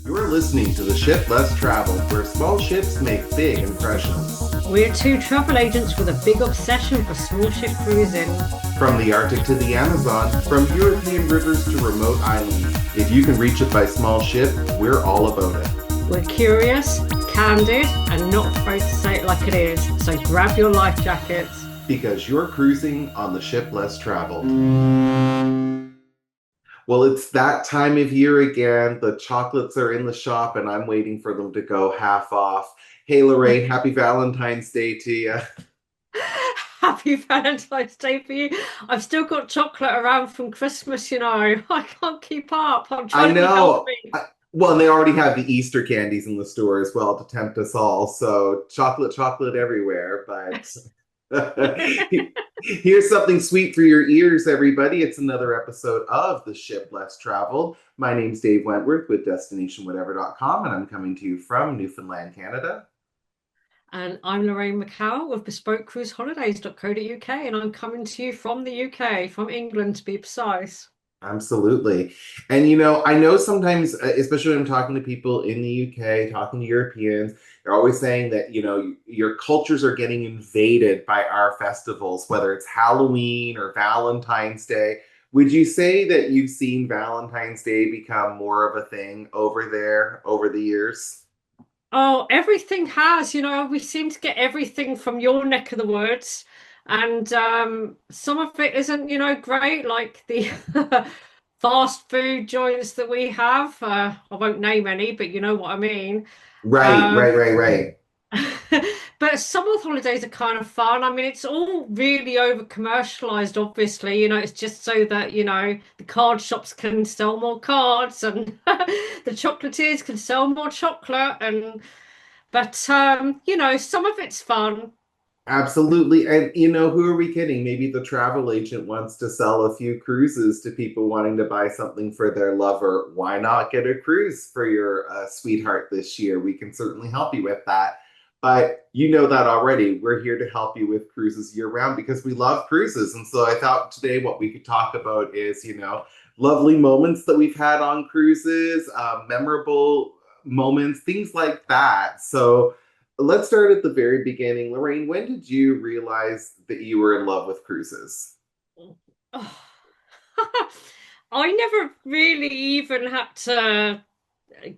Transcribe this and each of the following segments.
You're listening to the Ship Less Traveled, where small ships make big impressions. We're two travel agents with a big obsession for small ship cruising. From the Arctic to the Amazon, from European rivers to remote islands, if you can reach it by small ship, we're all about it. We're curious, candid, and not afraid to say it like it is. So grab your life jackets. Because you're cruising on the Ship Less Traveled. Well, it's that time of year again. The chocolates are in the shop, and I'm waiting for them to go half off. Hey, Lorraine, happy Valentine's Day to you. Happy Valentine's Day for you. I've still got chocolate around from Christmas, you know. I can't keep up. I'm I trying to be know. healthy. Well, and they already have the Easter candies in the store as well to tempt us all. So chocolate, chocolate everywhere. But here's something sweet for your ears, everybody. It's another episode of The Ship Less Traveled. My name's Dave Wentworth with DestinationWhatever.com, and I'm coming to you from Newfoundland, Canada. And I'm Lorraine McCowell with BespokeCruiseHolidays.co.uk, and I'm coming to you from the UK, from England to be precise. Absolutely. And I know sometimes, especially when I'm talking to people in the UK, talking to Europeans, they're always saying that, your cultures are getting invaded by our festivals, whether it's Halloween or Valentine's Day. Would you say that you've seen Valentine's Day become more of a thing over there over the years? Oh, everything has, we seem to get everything from your neck of the woods. And some of it isn't, great, like the fast food joints that we have. I won't name any, but you know what I mean. Right, Um, right, right, right. but some of the holidays are kind of fun. I mean, it's all really over commercialized, obviously. It's just so that, the card shops can sell more cards and the chocolatiers can sell more chocolate. But some of it's fun. Absolutely. And who are we kidding? Maybe the travel agent wants to sell a few cruises to people wanting to buy something for their lover. Why not get a cruise for your sweetheart this year? We can certainly help you with that. But you know that already. We're here to help you with cruises year round because we love cruises. And so I thought today what we could talk about is, lovely moments that we've had on cruises, memorable moments, things like that. So, let's start at the very beginning. Lorraine, when did you realize that you were in love with cruises? Oh. I never really even had to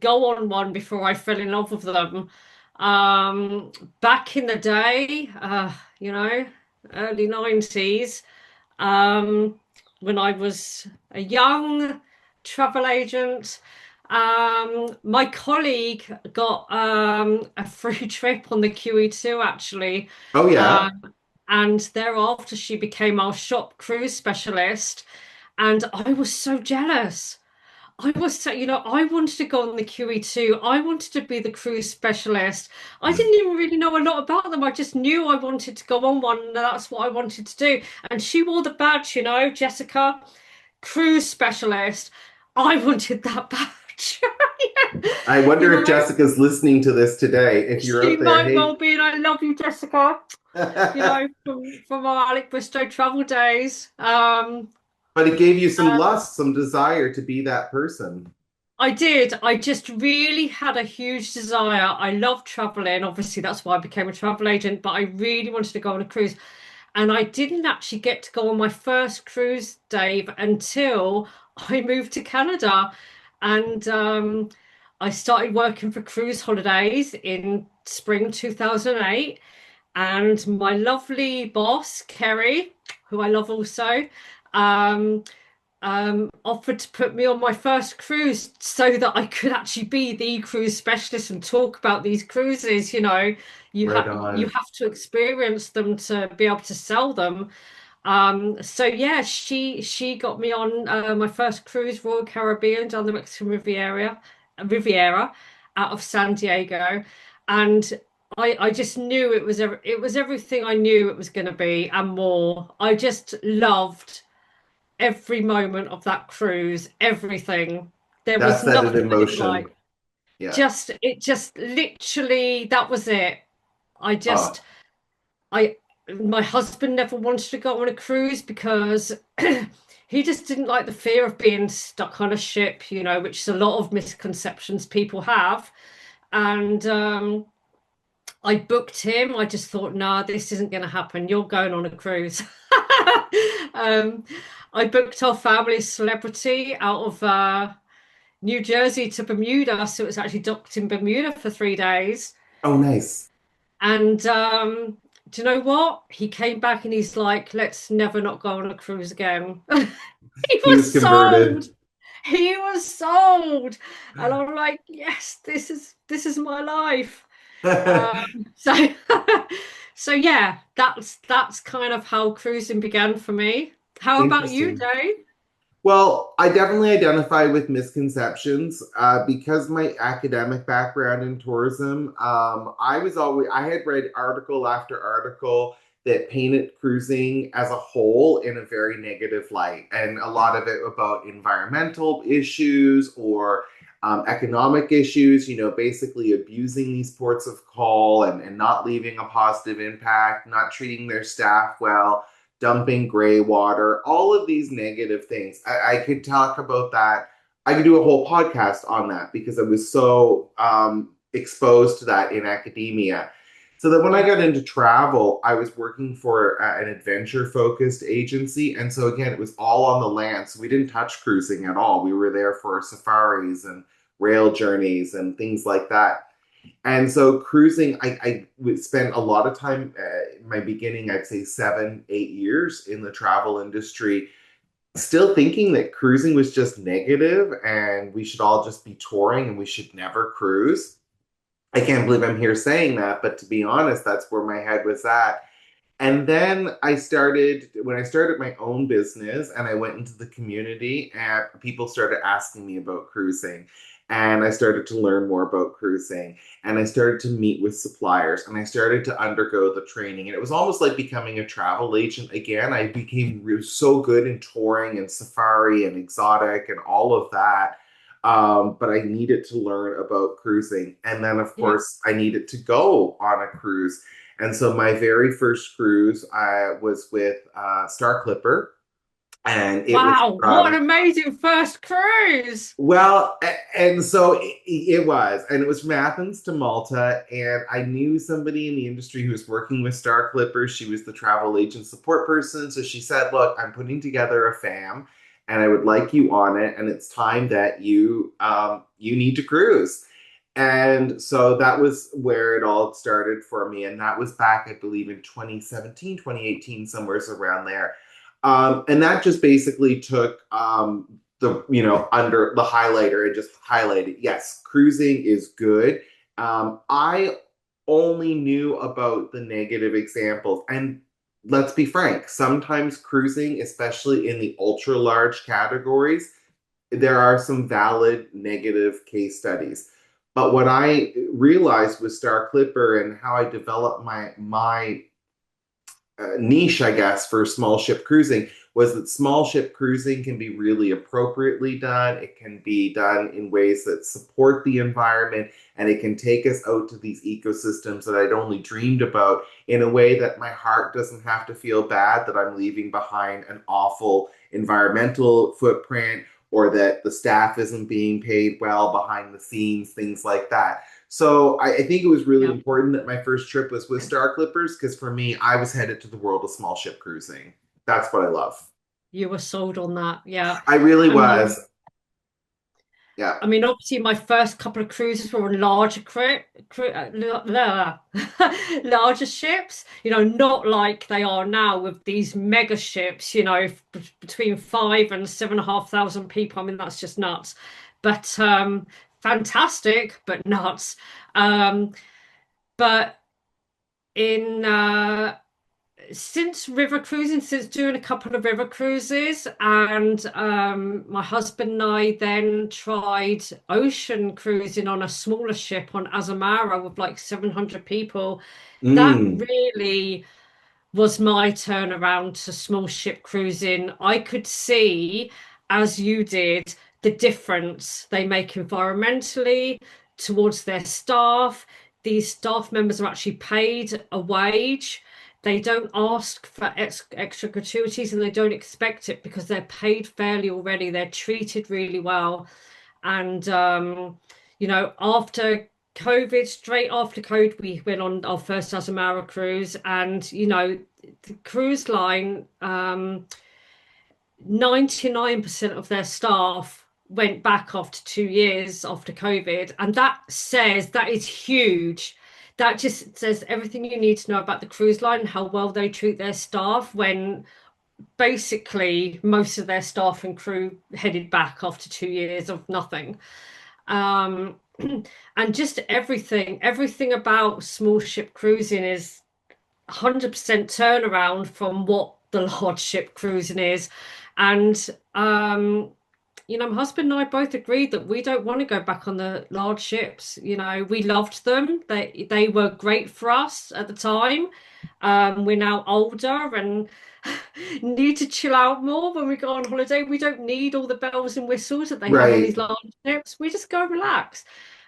go on one before I fell in love with them. Back in the day, early 90s, um, when I was a young travel agent. My colleague got a free trip on the QE2 actually. Oh, yeah. Um, and thereafter she became our shop cruise specialist. And I was so jealous. I was so, I wanted to go on the QE2. I wanted to be the cruise specialist. I didn't even really know a lot about them. I just knew I wanted to go on one, and that's what I wanted to do. And she wore the badge, Jessica, cruise specialist. I wanted that badge. I You wonder if know, Jessica's listening to this today. If you're she out there, might hey. well be, and I love you, Jessica. From our Alec Bristow travel days. But it gave you some lust, some desire to be that person. I did. I just really had a huge desire. I love traveling. Obviously, that's why I became a travel agent, but I really wanted to go on a cruise. And I didn't actually get to go on my first cruise, Dave, until I moved to Canada. And I started working for Cruise Holidays in spring 2008. And my lovely boss, Kerry, who I love also, um, offered to put me on my first cruise so that I could actually be the cruise specialist and talk about these cruises. Right You on. have to experience them to be able to sell them. So yeah, she got me on my first cruise, Royal Caribbean, down the Mexican Riviera, out of San Diego, and I just knew it was everything I knew it was going to be and more. I just loved every moment of that cruise, everything. There That was set it nothing in I didn't motion. like. Yeah. It just literally, that was it. I just, Oh, I, my husband never wanted to go on a cruise because he just didn't like the fear of being stuck on a ship, which is a lot of misconceptions people have. And I booked him. I just thought, nah, this isn't going to happen. You're going on a cruise. um, I booked our family celebrity out of New Jersey to Bermuda, so it was actually docked in Bermuda for 3 days. Oh, nice. And do you know what? He came back and he's like, let's never not go on a cruise again. He He was was sold. converted. He was sold. And I'm like, yes, this is my life. So so yeah, that's kind of how cruising began for me. How about you, Interesting. Dave? Well, I definitely identify with misconceptions because my academic background in tourism. I had read article after article that painted cruising as a whole in a very negative light, and a lot of it about environmental issues or economic issues. Basically abusing these ports of call and not leaving a positive impact, not treating their staff well, dumping gray water, all of these negative things. I could talk about that. I could do a whole podcast on that because I was so exposed to that in academia. So that when I Yeah. got into travel, I was working for an adventure focused agency. And so again, it was all on the land. So we didn't touch cruising at all. We were there for safaris and rail journeys and things like that. And so cruising, I would spend a lot of time in my beginning, I'd say 7, 8 years in the travel industry, still thinking that cruising was just negative and we should all just be touring and we should never cruise. I can't believe I'm here saying that, but to be honest, that's where my head was at. And then when I started my own business and I went into the community, and people started asking me about cruising. And I started to learn more about cruising. And I started to meet with suppliers and I started to undergo the training. And it was almost like becoming a travel agent again. I became so good in touring and safari and exotic and all of that. But I needed to learn about cruising. And then, of Yeah. course, I needed to go on a cruise. And so my very first cruise I was with Star Clipper, and it was Wow, what from an amazing first cruise. and so it was, and it was from Athens to Malta, and I knew somebody in the industry who was working with Star Clipper. She was the travel agent support person, so she said, "Look, I'm putting together a fam, and I would like you on it, and it's time that you need to cruise." And so that was where it all started for me. And that was back, I believe, in 2017, 2018, somewhere around there. And that just basically took under the highlighter and just highlighted, yes, cruising is good. I only knew about the negative examples. And let's be frank, sometimes cruising, especially in the ultra large categories, there are some valid negative case studies. But what I realized with Star Clipper and how I developed my niche, I guess, for small ship cruising was that small ship cruising can be really appropriately done. It can be done in ways that support the environment, and it can take us out to these ecosystems that I'd only dreamed about in a way that my heart doesn't have to feel bad that I'm leaving behind an awful environmental footprint or that the staff isn't being paid well behind the scenes, things like that. So I think it was really Yeah, important that my first trip was with Star Clippers because for me, I was headed to the world of small ship cruising. That's what I love. you were sold on that. Yeah. I really And was. Yeah. I mean, obviously, my first couple of cruises were on larger larger ships. Not like they are now with these mega ships. Between 5 and 7,500 people. I mean, that's just nuts. But fantastic, but nuts. Um, but in since doing a couple of river cruises, and my husband and I then tried ocean cruising on a smaller ship on Azamara with like 700 people. That Mm, really was my turnaround to small ship cruising. I could see, as you did, the difference they make environmentally towards their staff. These staff members are actually paid a wage. They don't ask for extra gratuities and they don't expect it because they're paid fairly already. They're treated really well. And after COVID, straight after COVID, we went on our first Azamara cruise, and the cruise line, 99% of their staff went back after 2 years after COVID. And that is huge. That just says everything you need to know about the cruise line and how well they treat their staff when basically most of their staff and crew headed back after 2 years of nothing. Um, and just everything about small ship cruising is 100% turnaround from what the large ship cruising is. And my husband and I both agreed that we don't want to go back on the large ships. We loved them. They were great for us at the time. We're now older and need to chill out more when we go on holiday. We don't need all the bells and whistles that they have on these Right. large ships. We just go relax.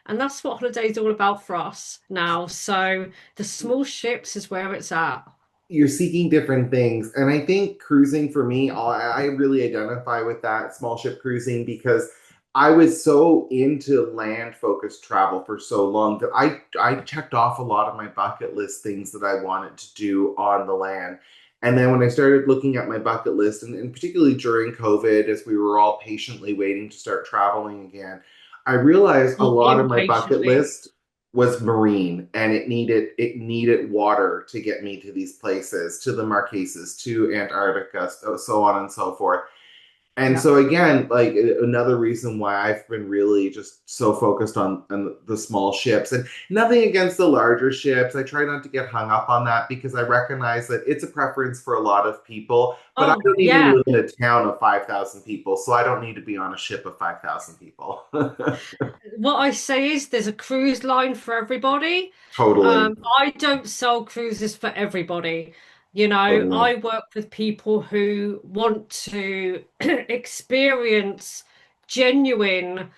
And that's what holiday is all about for us now. So the small ships is where it's at. You're seeking different things. And I think cruising for me, I really identify with that small ship cruising because I was so into land focused travel for so long that I checked off a lot of my bucket list things that I wanted to do on the land. And then when I started looking at my bucket list, and particularly during COVID, as we were all patiently waiting to start traveling again, I realized a Or lot of my bucket impatiently. list was marine and it needed water to get me to these places, to the Marquesas, to Antarctica, so on and so forth. And Yeah. so again, like another reason why I've been really just so focused on the small ships, and nothing against the larger ships. I try not to get hung up on that because I recognize that it's a preference for a lot of people, but I Oh, don't even yeah. live in a town of 5,000 people, so I don't need to be on a ship of 5,000 people. What I say is there's a cruise line for everybody. Totally. I don't sell cruises for everybody. I Totally. work with people who want to experience genuine,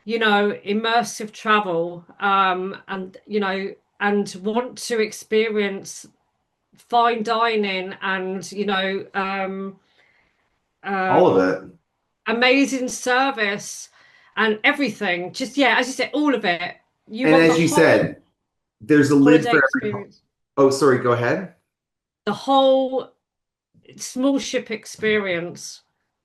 immersive travel, and want to experience fine dining and, All of um, it. amazing service and everything. Just, yeah, as you said, all of it. You And want the as you whole said, there's a lid holiday for every. experience, Oh, sorry, go ahead. the whole small ship experience.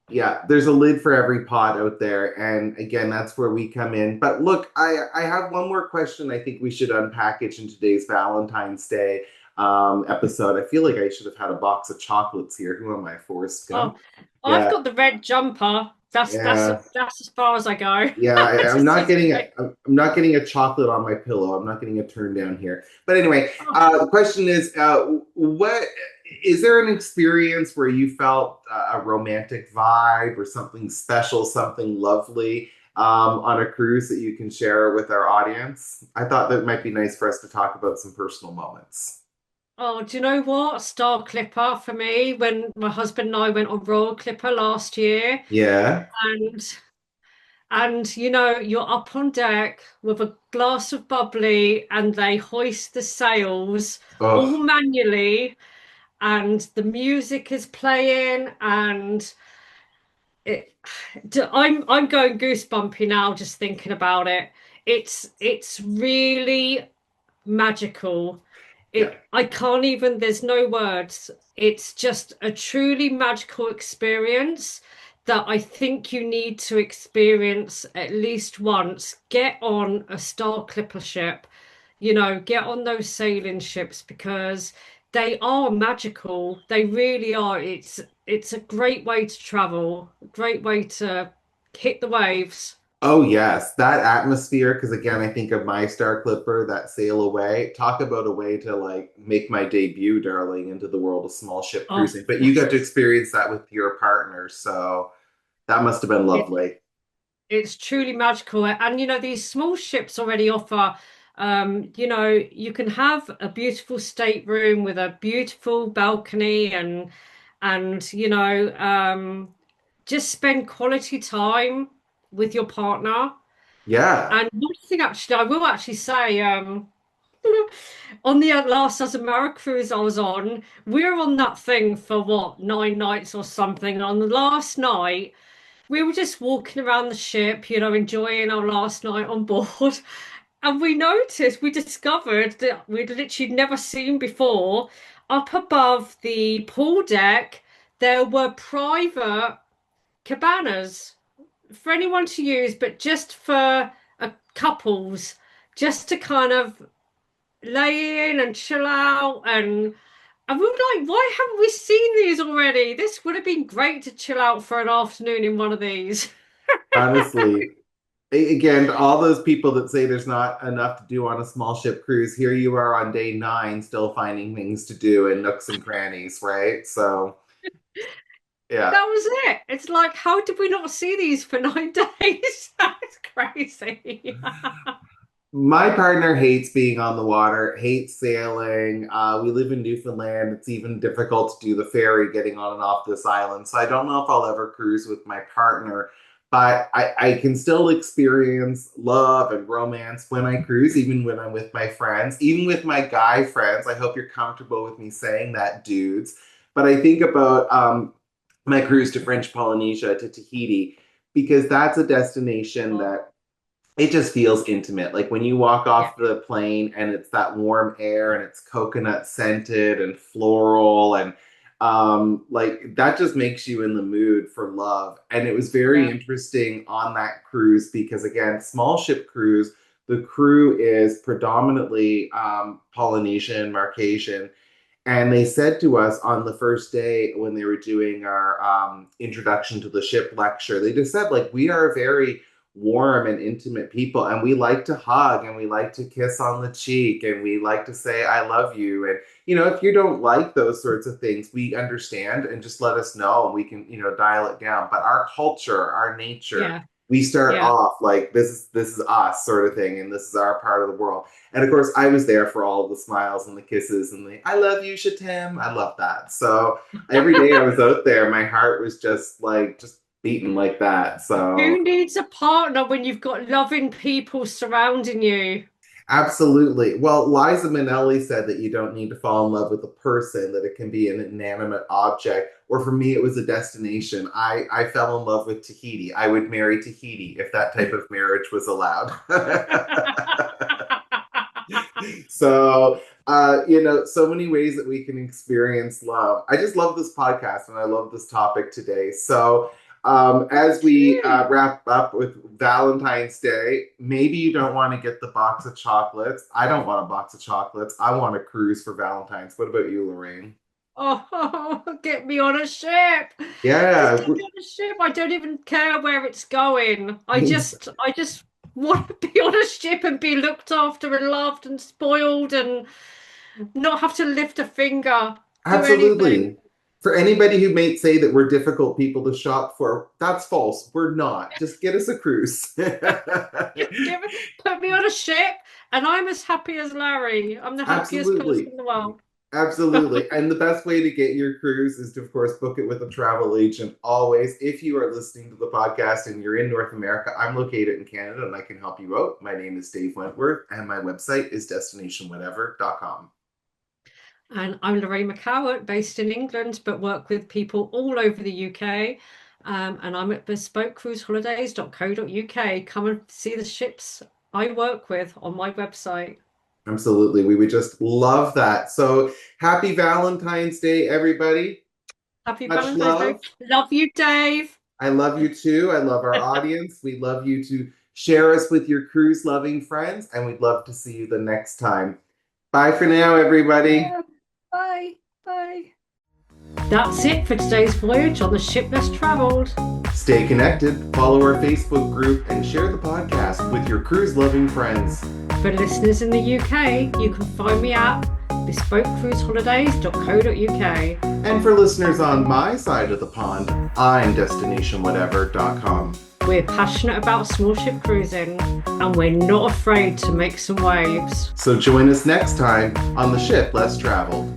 Yeah, there's a lid for every pot out there. And again, that's where we come in. But look, I have one more question I think we should unpackage in today's Valentine's Day episode. I feel like I should have had a box of chocolates here. Who am I, Forrest Oh, Gump? I've Yeah, got the red jumper. yeah. That's as far as I go. Yeah, I'm Just not as getting quick. I'm not getting a chocolate on my pillow. I'm not getting a turn down here. But anyway, Oh, the question is, what is there an experience where you felt a romantic vibe or something special, something lovely on a cruise that you can share with our audience? I thought that might be nice for us to talk about some personal moments. oh, do you know what? Star Clipper for me when my husband and I went on Royal Clipper last year, Yeah. and you're up on deck with a glass of bubbly and they hoist the sails all Oh, manually and the music is playing and it I'm going goosebumpy now just thinking about it. It's really magical. yeah. I can't even, there's no words. It's just a truly magical experience that I think you need to experience at least once. Get on a Star Clipper ship, get on those sailing ships because they are magical. They really are. It's a great way to travel, a great way to hit the waves. Oh yes, that atmosphere. Because again, I think of my Star Clipper, that sail away. Talk about a way to like make my debut, darling, into the world of small ship Oh, cruising. But you got to yes. experience that with your partner, so that must have been lovely. It's truly magical. And these small ships already offer, you can have a beautiful stateroom with a beautiful balcony and just spend quality time with your partner. Yeah. And one thing actually, I will actually say, On the last Azamara cruise I was on, we were on that thing for what, 9 nights or something. And on the last night, we were just walking around the ship, enjoying our last night on board. And we discovered that we'd literally never seen before. Up above the pool deck, there were private cabanas for anyone to use, but just for couples, just to kind of lay in and chill out. And we were like, why haven't we seen these already? This would have been great to chill out for an afternoon in one of these. Honestly, again, all those people that say there's not enough to do on a small ship cruise, here you are on day 9 still finding things to do in nooks and crannies, right? So, yeah. That was it. It's like, how did we not see these for 9 days? That's crazy. My partner hates being on the water, hates sailing. We live in Newfoundland. It's even difficult to do the ferry getting on and off this island. So I don't know if I'll ever cruise with my partner, but I can still experience love and romance when I cruise, even when I'm with my friends, even with my guy friends. I hope you're comfortable with me saying that, dudes. But I think about my cruise to French Polynesia, to Tahiti, because that's a destination Oh, that it just feels intimate. Like when you walk yeah, off the plane and it's that warm air and it's coconut scented and floral and like that just makes you in the mood for love. And it was very yeah, interesting on that cruise because again, small ship cruise, the crew is predominantly Polynesian, Marquesian, and they said to us on the first day when they were doing our introduction to the ship lecture, they just said, like, we are very warm and intimate people, and we like to hug and we like to kiss on the cheek and we like to say, I love you. And, if you don't like those sorts of things, we understand and just let us know and we can, dial it down. But our culture, our nature, yeah, we start yeah. off like this is us sort of thing, and this is our part of the world. And of course, I was there for all of the smiles and the kisses and the I love you, Shatem. I love that. So every day I was out there, my heart was just beating like that. So Who needs a partner when you've got loving people surrounding you? absolutely. Well, Liza Minnelli said that you don't need to fall in love with a person, that it can be an inanimate object. Or for me, it was a destination. I fell in love with Tahiti. I would marry Tahiti if that type of marriage was allowed. So, so many ways that we can experience love. I just love this podcast and I love this topic today. So, as we Too. wrap up with Valentine's Day, maybe you don't want to get the box of chocolates. I don't want a box of chocolates. I want a cruise for Valentine's. What about you, Lorraine? Oh, get me on a ship. Just Yeah, get me on a ship. I don't even care where it's going. I just want to be on a ship and be looked after and loved and spoiled and not have to lift a finger, do anything. absolutely. For anybody who may say that we're difficult people to shop for, that's false. We're not. Just get us a cruise. Just put me on a ship and I'm as happy as Larry. I'm the happiest person Absolutely. in the world. Absolutely. And the best way to get your cruise is to, of course, book it with a travel agent always. If you are listening to the podcast and you're in North America, I'm located in Canada and I can help you out. My name is Dave Wentworth and my website is destinationwhatever.com. And I'm Lorraine McCowart, based in England, but work with people all over the UK. And I'm at bespokecruiseholidays.co.uk. Come and see the ships I work with on my website. Absolutely. We would just love that. So happy Valentine's Day, everybody. Happy Much Valentine's Day. love. Love you, Dave. I love you too. I love our audience. We love you to share us with your cruise loving friends, and we'd love to see you the next time. Bye for now, everybody. Yeah. Bye. Bye. That's it for today's voyage on the ship less traveled. Stay connected, follow our Facebook group, and share the podcast with your cruise loving friends. For listeners in the UK, you can find me at bespokecruiseholidays.co.uk. And for listeners on my side of the pond, I'm destinationwhatever.com. We're passionate about small ship cruising and we're not afraid to make some waves. So join us next time on the ship less traveled.